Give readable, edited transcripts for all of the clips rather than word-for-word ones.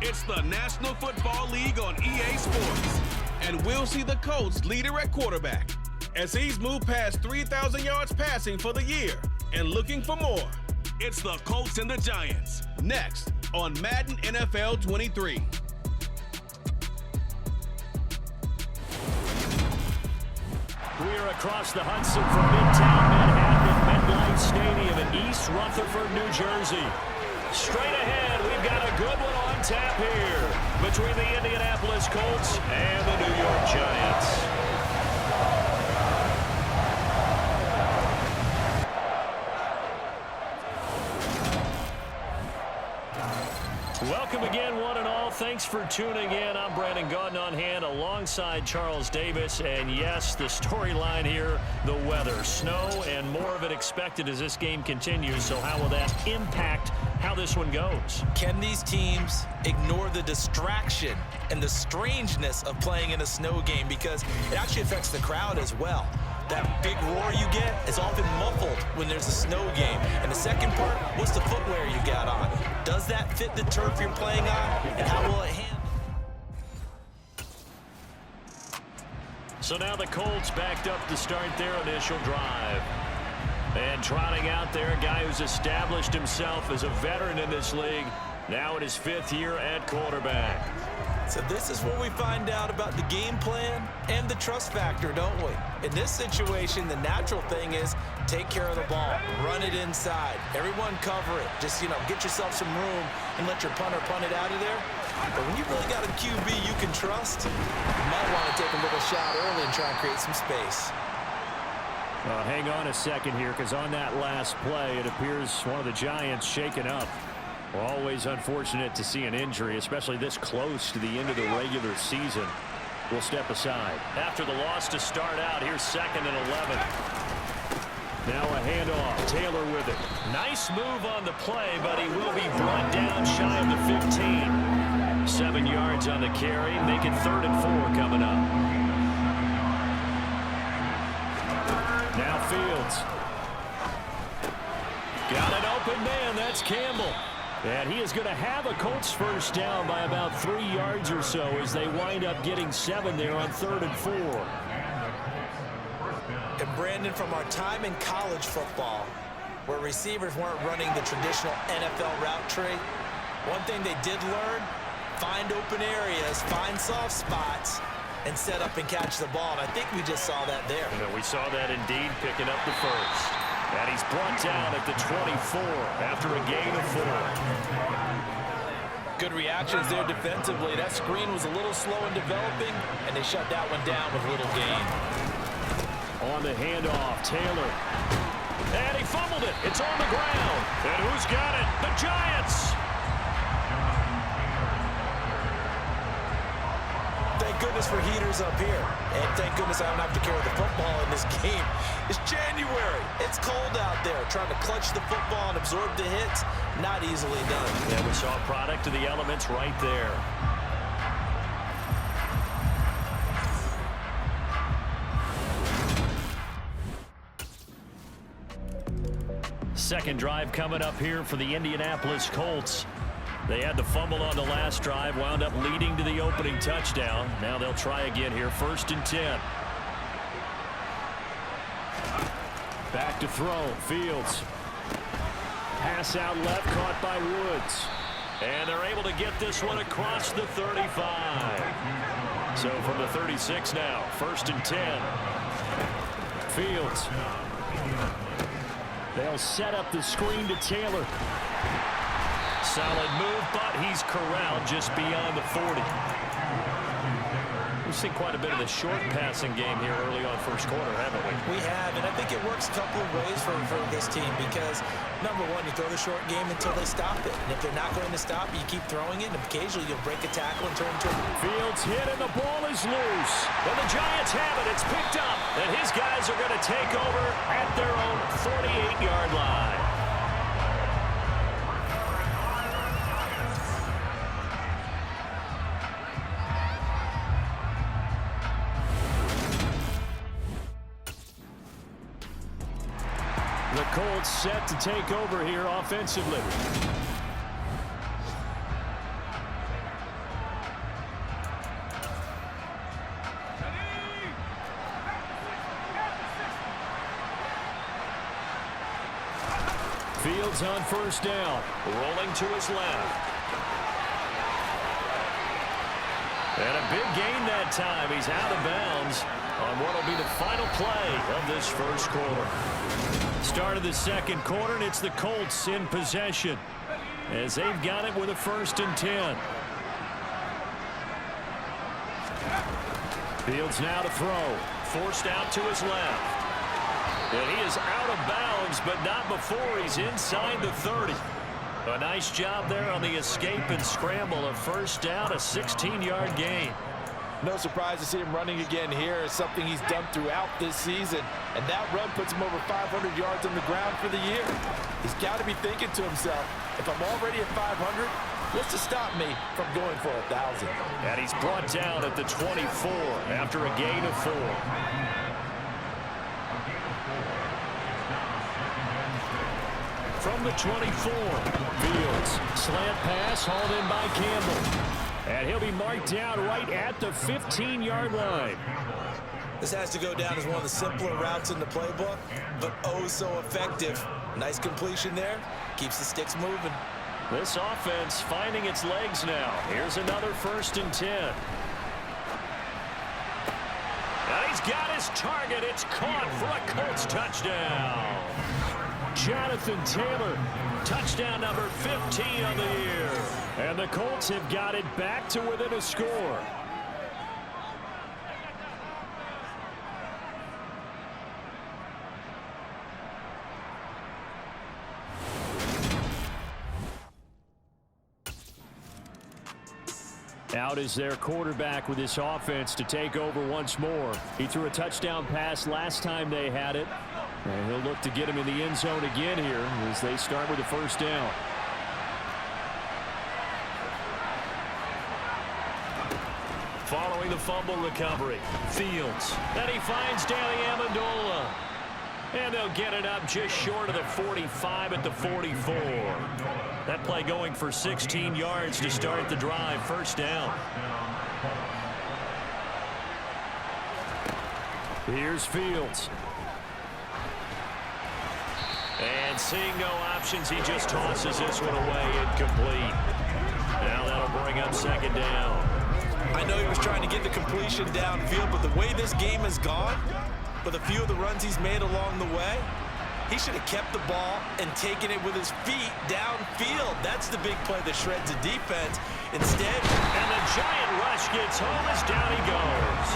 It's the National Football League on EA Sports. And we'll see the Colts leader at quarterback as he's moved past 3,000 yards passing for the year and looking for more. It's the Colts and the Giants, next on Madden NFL 23. We are across the Hudson from Midtown Manhattan at MetLife Stadium in East Rutherford, New Jersey. Straight ahead, we've got a good one on tap here between the Indianapolis Colts and the New York Giants. Welcome again, one and all. Thanks for tuning in. I'm Brandon Gaudin on hand alongside Charles Davis. And yes, the storyline here, the weather, snow, and more of it expected as this game continues. So how will that impact how this one goes? Can these teams ignore the distraction and the strangeness of playing in a snow game? Because it actually affects the crowd as well. That big roar you get is often muffled when there's a snow game. And the second part, what's the footwear you got on? Does that fit the turf you're playing on? And how will it handle? So now the Colts backed up to start their initial drive. And trotting out there, a guy who's established himself as a veteran in this league, now in his 5th year at quarterback. So this is where we find out about the game plan and the trust factor, don't we? In this situation, the natural thing is take care of the ball, run it inside, everyone cover it. Just, get yourself some room and let your punter punt it out of there. But when you really got a QB you can trust, you might want to take a little shot early and try and create some space. Hang on a second here, because on that last play, it appears one of the Giants shaken up. Always unfortunate to see an injury, especially this close to the end of the regular season. We'll step aside. After the loss to start out, here's 2nd and 11. Now a handoff. Taylor with it. Nice move on the play, but he will be brought down shy of the 15. 7 yards on the carry. Make it 3rd and 4 coming up. Now Fields. Got an open man. That's Campbell. And he is going to have a Colts first down by about 3 yards or so as they wind up getting 7 there on 3rd and 4. And Brandon, from our time in college football, where receivers weren't running the traditional NFL route tree, one thing they did learn, find open areas, find soft spots, and set up and catch the ball. And I think we just saw that there. We saw that indeed, picking up the first. And he's brought down at the 24 after a gain of 4. Good reactions there defensively. That screen was a little slow in developing, and they shut that one down with a little gain. On the handoff, Taylor. And he fumbled it. It's on the ground. And who's got it? The Giants. Thank goodness for heaters up here. And thank goodness I don't have to carry the football in this game. It's January. It's cold out there. Trying to clutch the football and absorb the hits, not easily done. Yeah, we saw a product of the elements right there. Second drive coming up here for the Indianapolis Colts. They had the fumble on the last drive, wound up leading to the opening touchdown. Now they'll try again here, 1st and 10. Back to throw, Fields. Pass out left, caught by Woods. And they're able to get this one across the 35. So from the 36 now, 1st and 10. Fields. They'll set up the screen to Taylor. Solid move, but he's corralled just beyond the 40. We've seen quite a bit of the short passing game here early on first quarter, haven't we? We have, and I think it works a couple of ways for this team because, number one, you throw the short game until they stop it. And if they're not going to stop it, you keep throwing it, and occasionally you'll break a tackle and turn to it. Fields hit, and the ball is loose. And the Giants have it. It's picked up, and his guys are going to take over at their own 48-yard line. The Colts set to take over here offensively. Fields on first down, rolling to his left. And a big gain that time. He's out of bounds on what will be the final play of this first quarter. Start of the second quarter, and it's the Colts in possession as they've got it with a 1st and 10. Fields now to throw. Forced out to his left. And he is out of bounds, but not before he's inside the 30. A nice job there on the escape and scramble. A first down, a 16-yard gain. No surprise to see him running again here. It's something he's done throughout this season. And that run puts him over 500 yards on the ground for the year. He's got to be thinking to himself, if I'm already at 500, what's to stop me from going for 1,000? And he's brought down at the 24 after a gain of 4. From the 24, Fields, slant pass hauled in by Campbell. And he'll be marked down right at the 15-yard line. This has to go down as one of the simpler routes in the playbook, but oh so effective. Nice completion there. Keeps the sticks moving. This offense finding its legs now. Here's another 1st and 10. And he's got his target. It's caught for a Colts touchdown. Jonathan Taylor, touchdown number 15 on the year. And the Colts have got it back to within a score. Out is their quarterback with this offense to take over once more. He threw a touchdown pass last time they had it. And he'll look to get him in the end zone again here as they start with the 1st down. Following the fumble recovery, Fields. Then he finds Danny Amendola. And they'll get it up just short of the 45 at the 44. That play going for 16 yards to start the drive. 1st down. Here's Fields. And seeing no options, he just tosses this one away, incomplete. Now that'll bring up 2nd down. I know he was trying to get the completion downfield, but the way this game has gone, with a few of the runs he's made along the way, he should have kept the ball and taken it with his feet downfield. That's the big play that shreds the defense. Instead, and the giant rush gets home as down he goes.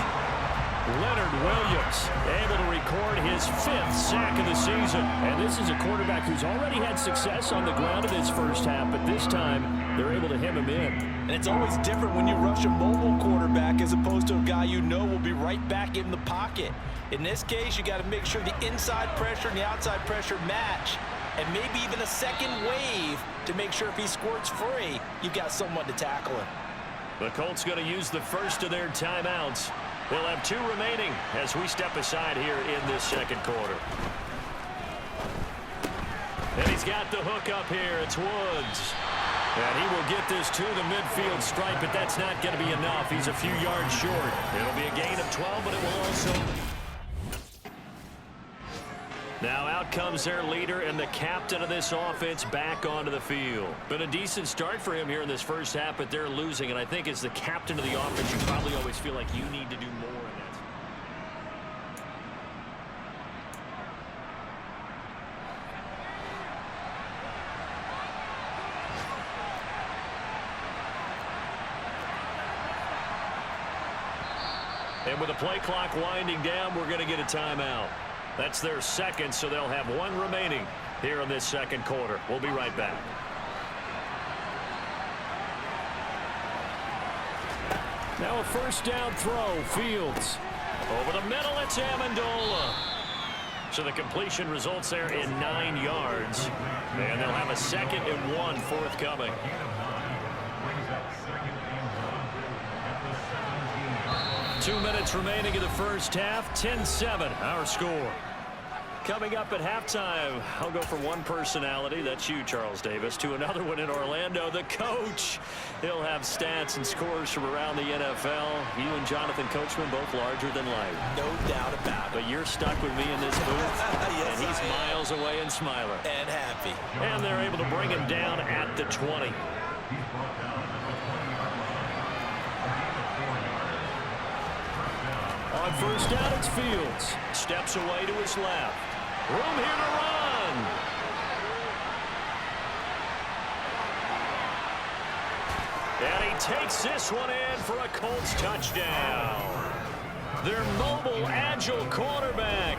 Leonard Williams able to record his 5th sack of the season. And this is a quarterback who's already had success on the ground in his first half, but this time they're able to hem him in. And it's always different when you rush a mobile quarterback as opposed to a guy you know will be right back in the pocket. In this case, you got to make sure the inside pressure and the outside pressure match, and maybe even a second wave to make sure if he squirts free, you've got someone to tackle him. The Colts going to use the first of their timeouts. They'll have 2 remaining as we step aside here in this 2nd quarter. And he's got the hook up here. It's Woods. And he will get this to the midfield stripe, but that's not going to be enough. He's a few yards short. It'll be a gain of 12, but it will also... Now out comes their leader and the captain of this offense back onto the field. Been a decent start for him here in this first half, but they're losing. And I think as the captain of the offense, you probably always feel like you need to do more in that. And with the play clock winding down, we're going to get a timeout. That's their 2nd, so they'll have 1 remaining here in this 2nd quarter. We'll be right back. Now a 1st down throw, Fields. Over the middle, it's Amendola. So the completion results there in 9 yards. And they'll have a 2nd and 1 forthcoming. Two minutes remaining in the first half. 10-7, our score. Coming up at halftime, I'll go from one personality, that's you, Charles Davis, to another one in Orlando, the coach. He'll have stats and scores from around the NFL. You and Jonathan Coachman, both larger than life. No doubt about it. But you're stuck with me in this booth, Yes, and he's miles miles away and smiling. And happy. And they're able to bring him down at the 20. On first down, it's Fields. Steps away to his left. Room here to run. And he takes this one in for a Colts touchdown. Their mobile, agile quarterback.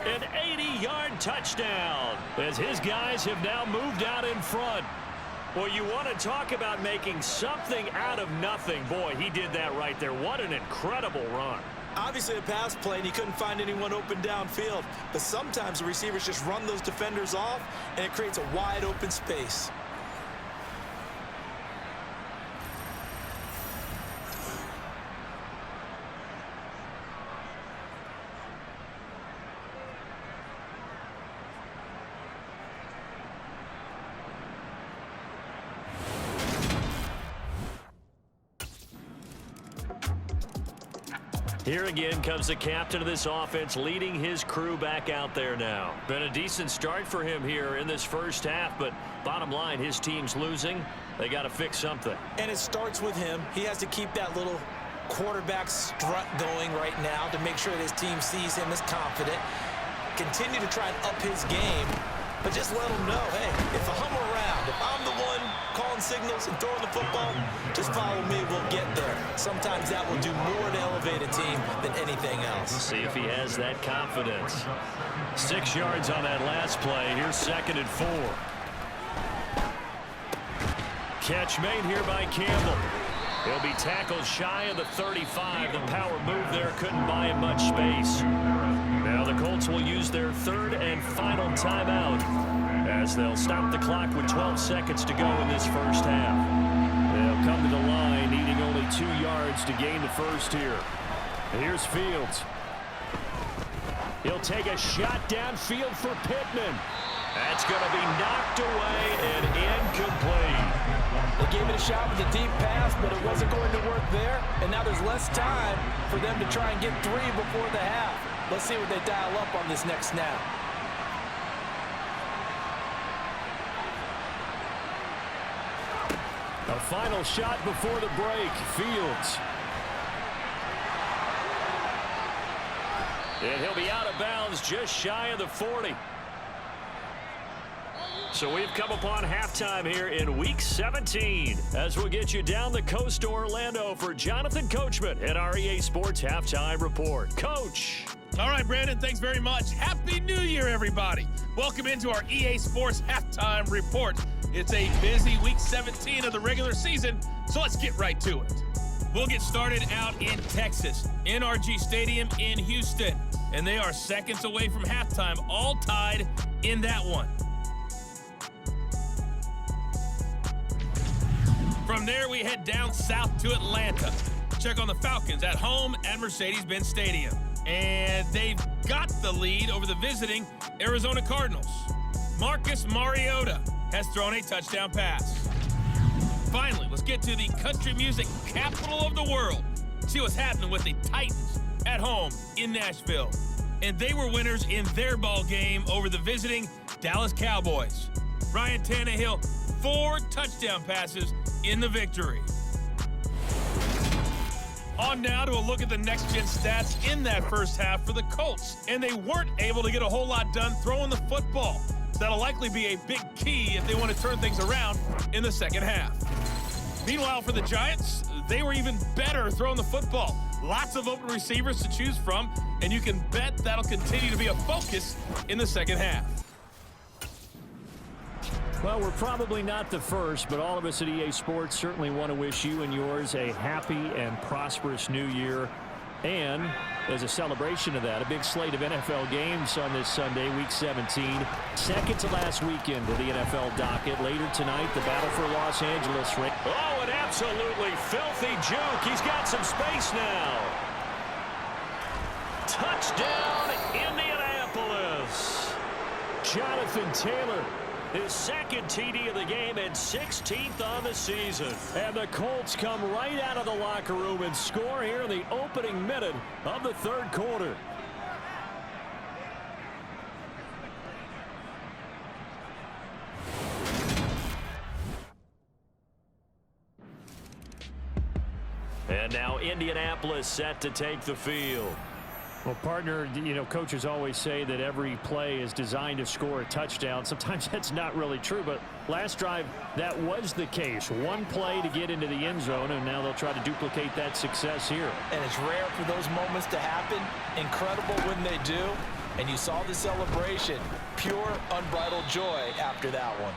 An 80-yard touchdown as his guys have now moved out in front. Well, you want to talk about making something out of nothing. Boy, he did that right there. What an incredible run. Obviously a pass play, and he couldn't find anyone open downfield. But sometimes the receivers just run those defenders off, and it creates a wide open space. Here again comes the captain of this offense, leading his crew back out there now. Been a decent start for him here in this first half, but bottom line, his team's losing. They got to fix something. And it starts with him. He has to keep that little quarterback strut going right now to make sure that his team sees him as confident. Continue to try and up his game, but just let him know, hey, if I hum around, if I'm the one calling signals and throwing the football, just follow me, we'll get there. Sometimes that will do more to elevate a team than anything else. See if he has that confidence. 6 yards on that last play. Here's 2nd and 4. Catch made here by Campbell. He'll be tackled shy of the 35. The power move there couldn't buy him much space. Now the Colts will use their 3rd and final timeout as they'll stop the clock with 12 seconds to go in this first half. They'll come to the line needing only 2 yards to gain the first here. And here's Fields. He'll take a shot downfield for Pittman. That's going to be knocked away and incomplete. They gave it a shot with a deep pass, but it wasn't going to work there. And now there's less time for them to try and get 3 before the half. Let's see what they dial up on this next snap. A final shot before the break. Fields. And he'll be out of bounds just shy of the 40. So we've come upon halftime here in Week 17 as we'll get you down the coast to Orlando for Jonathan Coachman at our EA Sports Halftime Report. Coach. All right, Brandon, thanks very much. Happy New Year, everybody. Welcome into our EA Sports Halftime Report. It's a busy Week 17 of the regular season, so let's get right to it. We'll get started out in Texas, NRG Stadium in Houston, and they are seconds away from halftime, all tied in that one. From there, we head down south to Atlanta. Check on the Falcons at home at Mercedes-Benz Stadium. And they've got the lead over the visiting Arizona Cardinals. Marcus Mariota has thrown a touchdown pass. Finally, let's get to the country music capital of the world. See what's happening with the Titans at home in Nashville. And they were winners in their ball game over the visiting Dallas Cowboys. Ryan Tannehill, 4 touchdown passes in the victory. On now to a look at the next-gen stats in that first half for the Colts. And they weren't able to get a whole lot done throwing the football. That'll likely be a big key if they want to turn things around in the second half. Meanwhile, for the Giants, they were even better throwing the football. Lots of open receivers to choose from, and you can bet that'll continue to be a focus in the second half. Well, we're probably not the first, but all of us at EA Sports certainly want to wish you and yours a happy and prosperous new year. And as a celebration of that, a big slate of NFL games on this Sunday, Week 17. Second to last weekend to the NFL docket. Later tonight, the battle for Los Angeles. Oh, an absolutely filthy juke. He's got some space now. Touchdown, Indianapolis. Jonathan Taylor. His second TD of the game and 16th on the season. And the Colts come right out of the locker room and score here in the opening minute of the third quarter. And now Indianapolis set to take the field. Well, partner, you know, coaches always say that every play is designed to score a touchdown. Sometimes that's not really true, but last drive, that was the case. One play to get into the end zone, and now they'll try to duplicate that success here. And it's rare for those moments to happen. Incredible when they do. And you saw the celebration. Pure, unbridled joy after that one.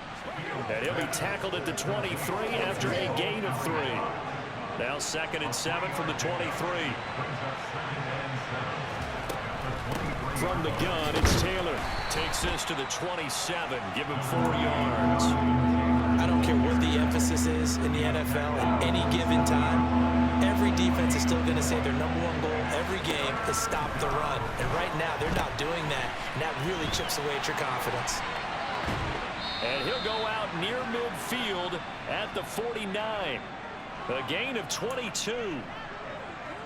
And he'll be tackled at the 23 after a gain of 3. Now 2nd and 7 from the 23. From the gun, it's Taylor. Takes this to the 27. Give him 4 yards. I don't care what the emphasis is in the NFL at any given time. Every defense is still going to say their #1 goal every game is stop the run. And right now, they're not doing that. And that really chips away at your confidence. And he'll go out near midfield at the 49. A gain of 22.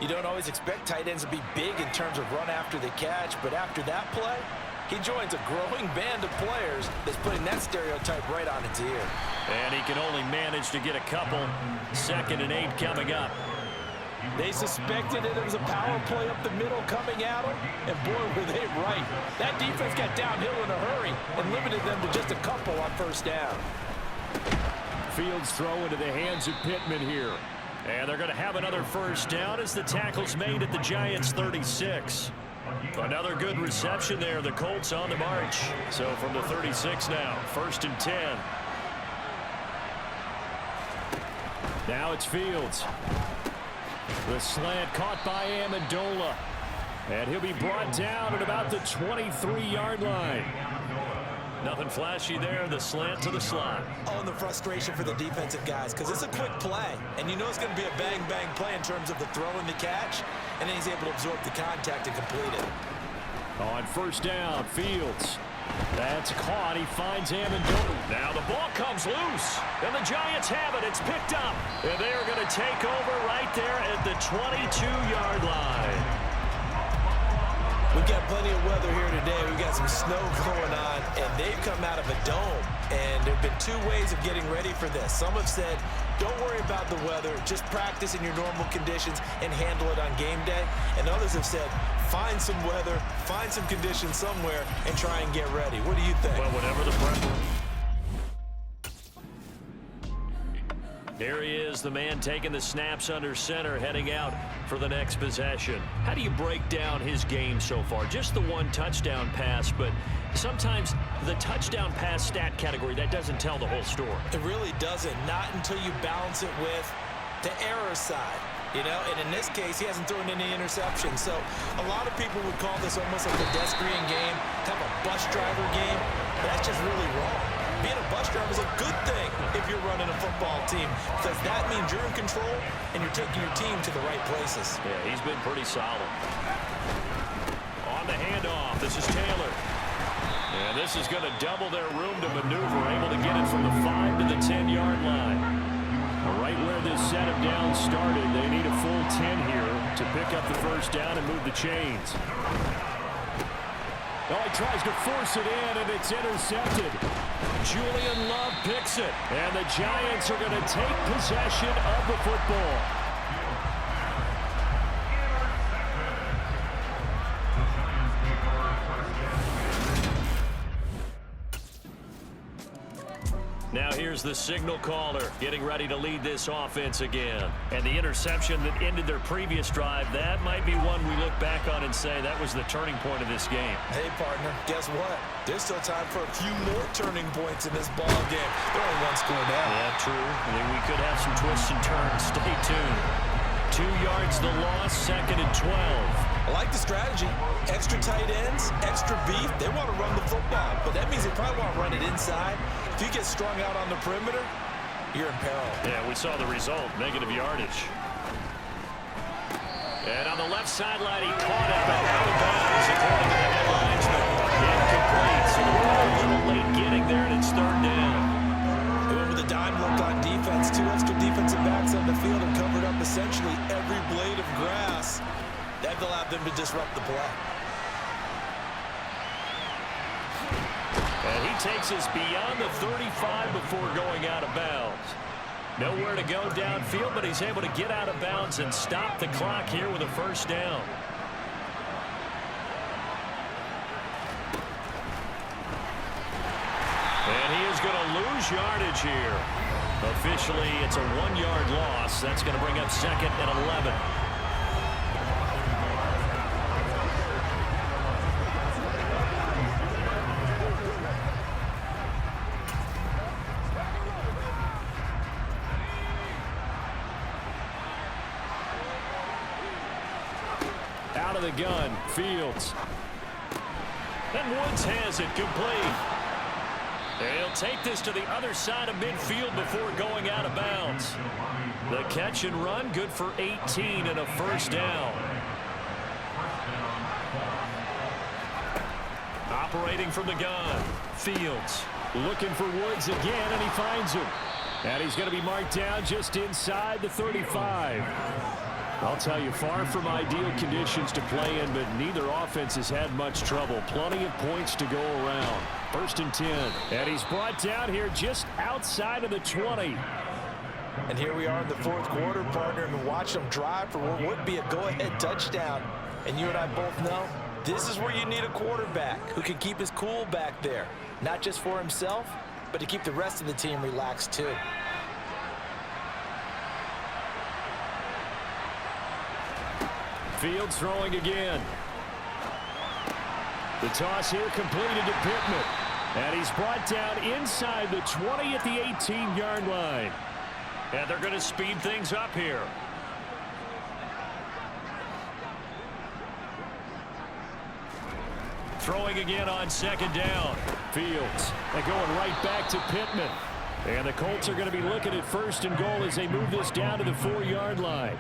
You don't always expect tight ends to be big in terms of run after the catch, but after that play, he joins a growing band of players that's putting that stereotype right on its ear. And he can only manage to get a couple. 2nd and 8 coming up. They suspected it was a power play up the middle coming at them, and boy, were they right. That defense got downhill in a hurry and limited them to just a couple on 1st down. Fields throw into the hands of Pittman here. And they're going to have another 1st down as the tackle's made at the Giants' 36. Another good reception there. The Colts on the march. So from the 36 now, 1st and 10. Now it's Fields. The slant caught by Amendola. And he'll be brought down at about the 23-yard line. Nothing flashy there. The slant to the slot. Oh, and the frustration for the defensive guys, because it's a quick play. And you know it's going to be a bang-bang play in terms of the throw and the catch. And then he's able to absorb the contact and complete it. On 1st down, Fields. That's caught. He finds Amendola. Now the ball comes loose. And the Giants have it. It's picked up. And they are going to take over right there at the 22-yard line. We've got plenty of weather here today. We've got some snow going on, and they've come out of a dome. And there have been 2 ways of getting ready for this. Some have said, don't worry about the weather. Just practice in your normal conditions and handle it on game day. And others have said, find some weather, find some conditions somewhere, and try and get ready. What do you think? Well, whatever the preference. Here he is, the man taking the snaps under center, heading out for the next possession. How do you break down his game so far? Just the 1 touchdown pass, but sometimes the touchdown pass stat category, that doesn't tell the whole story. It really doesn't, not until you balance it with the error side. You know, and in this case, he hasn't thrown any interceptions. So a lot of people would call this almost a pedestrian game, kind of a bus driver game. But that's just really wrong. Being a bus driver is a good thing if you're running a football team, because that means you're in control and you're taking your team to the right places. Yeah, he's been pretty solid. On the handoff, this is Taylor. And this is going to double their room to maneuver, able to get it from the 5 to the 10-yard line. Right where this set of downs started, they need a full 10 here to pick up the 1st down and move the chains. Oh, he tries to force it in, and it's intercepted. Julian Love picks it, and the Giants are going to take possession of the football. Now here's the signal caller getting ready to lead this offense again. And the interception that ended their previous drive, that might be one we look back on and say that was the turning point of this game. Hey, partner, guess what? There's still time for a few more turning points in this ball game. They're only 1 score down. Yeah, true. I mean, we could have some twists and turns. Stay tuned. 2 yards the loss, 2nd and 12. I like the strategy. Extra tight ends, extra beef. They want to run the football, but that means they probably want to run it inside. If you get strung out on the perimeter, you're in peril. Yeah, we saw the result, negative yardage. And on the left sideline, he caught it, but out of bounds, according to the headlines. Incomplete, so they're a little late getting there, and it's 3rd down. Remember the dime look on defense. 2 extra defensive backs on the field have covered up essentially every blade of grass. That allowed them to disrupt the play. And he takes us beyond the 35 before going out of bounds. Nowhere to go downfield, but he's able to get out of bounds and stop the clock here with a first down. And he is going to lose yardage here. Officially, it's a 1-yard loss. That's going to bring up 2nd and 11. Out of the gun, Fields. And Woods has it complete. He'll take this to the other side of midfield before going out of bounds. The catch and run, good for 18 and a first down. Operating from the gun, Fields looking for Woods again, and he finds him. And he's going to be marked down just inside the 35. I'll tell you, far from ideal conditions to play in, but neither offense has had much trouble. Plenty of points to go around. 1st and 10. And he's brought down here just outside of the 20. And here we are in the 4th quarter, partner, and watch them drive for what would be a go-ahead touchdown. And you and I both know this is where you need a quarterback who can keep his cool back there. Not just for himself, but to keep the rest of the team relaxed too. Fields throwing again. The toss here completed to Pittman. And he's brought down inside the 20 at the 18-yard line. And they're going to speed things up here. Throwing again on 2nd down. Fields. They're going right back to Pittman. And the Colts are going to be looking at 1st and goal as they move this down to the 4-yard line.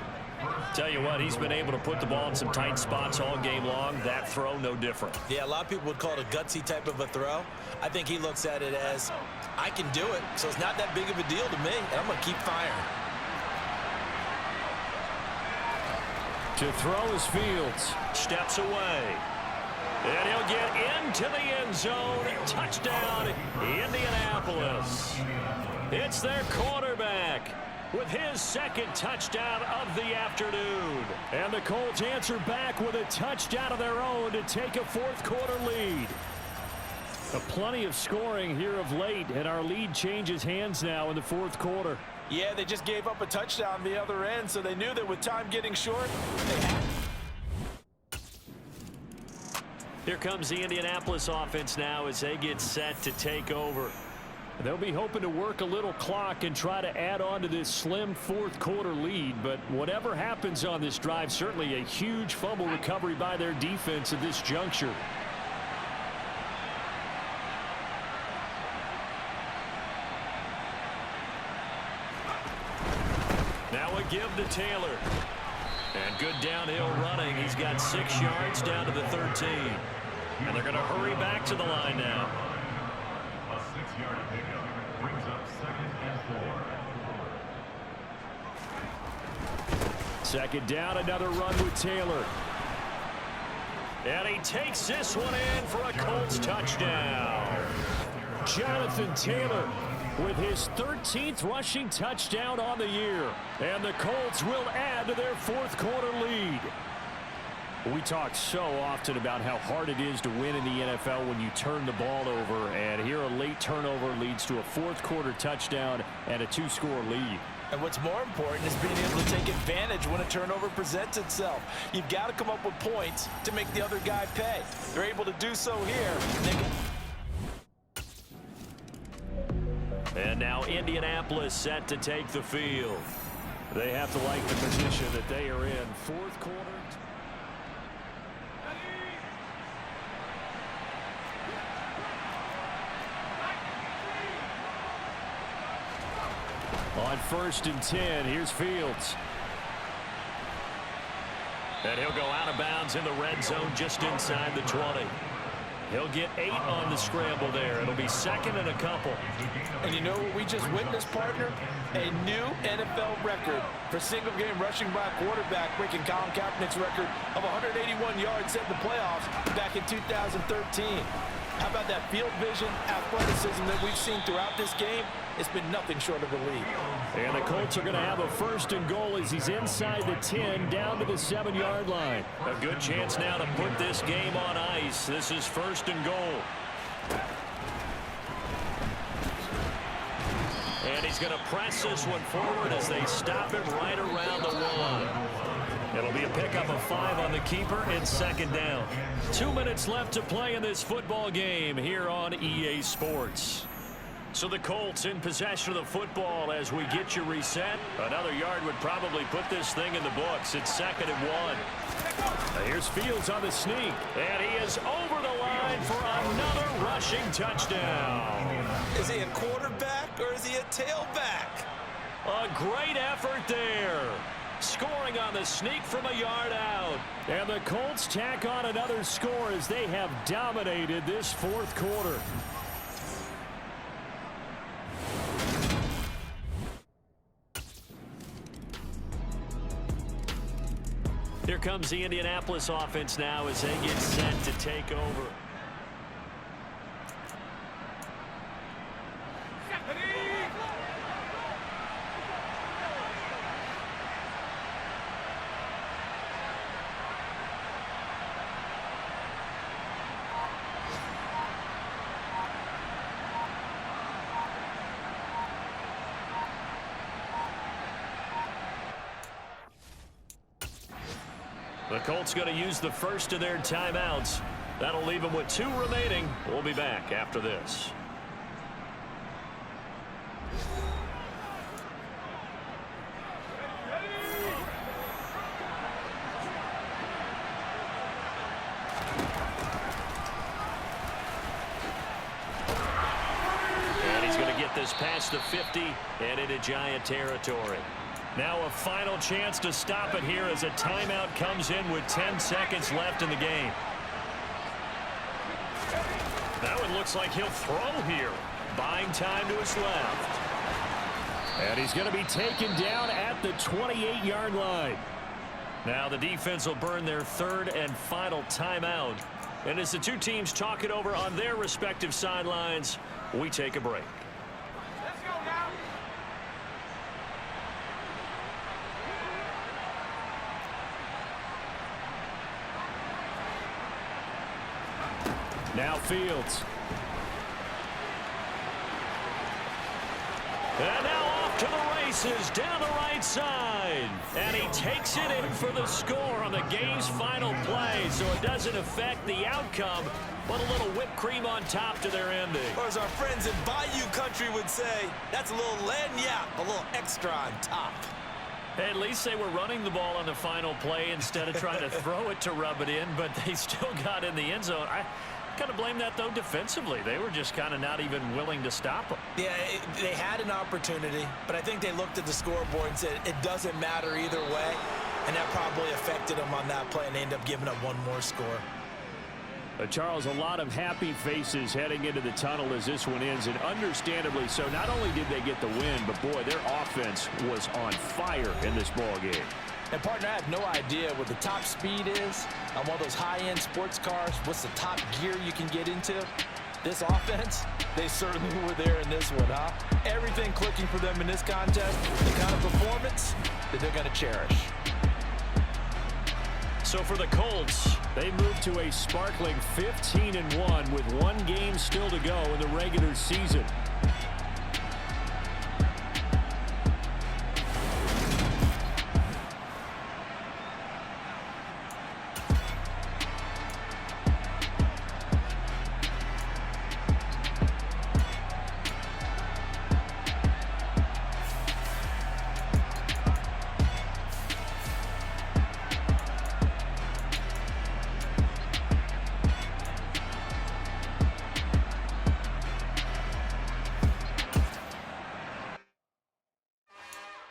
Tell you what, he's been able to put the ball in some tight spots all game long. That throw, no different. Yeah, a lot of people would call it a gutsy type of a throw. I think he looks at it as, I can do it, so it's not that big of a deal to me, and I'm going to keep firing. To throw is Fields. Steps away. And he'll get into the end zone. Touchdown, Indianapolis. It's their quarterback with his 2nd touchdown of the afternoon. And the Colts answer back with a touchdown of their own to take a 4th quarter lead. Plenty of scoring here of late, and our lead changes hands now in the 4th quarter. Yeah, they just gave up a touchdown the other end, so they knew that with time getting short, they had. Here comes the Indianapolis offense now as they get set to take over. They'll be hoping to work a little clock and try to add on to this slim 4th quarter lead. But whatever happens on this drive, certainly a huge fumble recovery by their defense at this juncture. Now a give to Taylor. And good downhill running. He's got 6 yards down to the 13. And they're going to hurry back to the line now. 6-yard pickup brings up 2nd and 4. 2nd down, another run with Taylor. And he takes this one in for a Colts touchdown. Jonathan Taylor with his 13th rushing touchdown on the year. And the Colts will add to their 4th quarter lead. We talk so often about how hard it is to win in the NFL when you turn the ball over, and here a late turnover leads to a 4th quarter touchdown and a 2-score lead. And what's more important is being able to take advantage when a turnover presents itself. You've got to come up with points to make the other guy pay. They're able to do so here. And now Indianapolis set to take the field. They have to like the position that they are in. 4th quarter. On 1st and 10, here's Fields. And he'll go out of bounds in the red zone just inside the 20. He'll get 8 on the scramble there. It'll be 2nd and a couple. And you know what we just witnessed, partner? A new NFL record for single-game rushing by a quarterback, breaking Colin Kaepernick's record of 181 yards set in the playoffs back in 2013. How about that field vision, athleticism that we've seen throughout this game? It's been nothing short of elite. And the Colts are going to have a 1st and goal as he's inside the 10, down to the 7-yard line. A good chance now to put this game on ice. This is 1st and goal. And he's going to press this one forward as they stop it right around the 1. It'll be a pickup of 5 on the keeper and 2nd down. 2 minutes left to play in this football game here on EA Sports. So the Colts in possession of the football as we get you reset. Another yard would probably put this thing in the books. It's 2nd and 1. Now here's Fields on the sneak. And he is over the line for another rushing touchdown. Is he a quarterback or is he a tailback? A great effort there. Scoring on the sneak from a yard out. And the Colts tack on another score as they have dominated this 4th quarter. Here comes the Indianapolis offense now as they get set to take over. The Colts going to use the first of their timeouts. That'll leave them with 2 remaining. We'll be back after this. And he's going to get this past the 50 and into Giant territory. Now a final chance to stop it here as a timeout comes in with 10 seconds left in the game. That one looks like he'll throw here. Buying time to his left. And he's going to be taken down at the 28-yard line. Now the defense will burn their 3rd and final timeout. And as the 2 teams talk it over on their respective sidelines, we take a break. Now Fields. And now off to the races down the right side. And he takes it in for the score on the game's final play. So it doesn't affect the outcome, but a little whipped cream on top to their ending. Or as our friends in Bayou Country would say, that's a little lagniappe, a little extra on top. At least they were running the ball on the final play instead of trying to throw it to rub it in, but they still got in the end zone. I kind of blame that, though, defensively. They were just kind of not even willing to stop them. Yeah, they had an opportunity, but I think they looked at the scoreboard and said it doesn't matter either way, and that probably affected them on that play, and they ended up giving up one more score. Charles, a lot of happy faces heading into the tunnel as this one ends, and understandably so. Not only did they get the win, but, boy, their offense was on fire in this ball game. And, partner, I have no idea what the top speed is on one of those high-end sports cars. What's the top gear you can get into? This offense, they certainly were there in this one, huh? Everything clicking for them in this contest, the kind of performance that they're going to cherish. So for the Colts, they move to a sparkling 15-1 with 1 game still to go in the regular season.